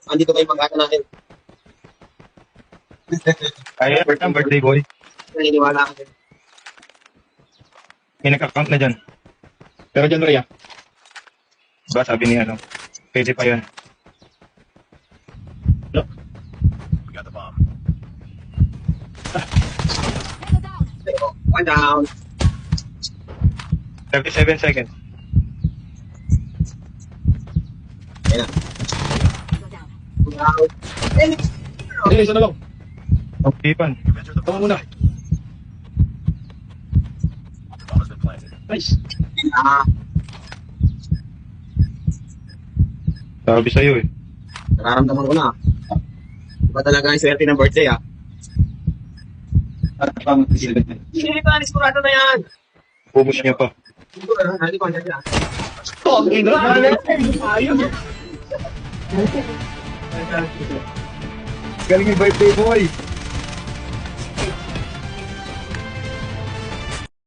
Andito kayo pag-ata natin. Ay, birthday boy. Naniniwala ka din. May nag-account na dyan. Pero dyan, Maria. Diba sabi niya, ano? Pwede pa yan. No. One down. 37 seconds. Ayan na. Two down. Hindi, isa na lang. Pagpipan. Tama muna. Nice. Ah, Sabi sa'yo eh. nararamdaman ko na. Iba talaga ang swerte ng birthday, ah. At pang isipin. Hindi pa, niskurado na yan. Ubus niya pa. Siguro, hindi ko andyan yan. Tongin na. Ayun. Galing yung birthday boy.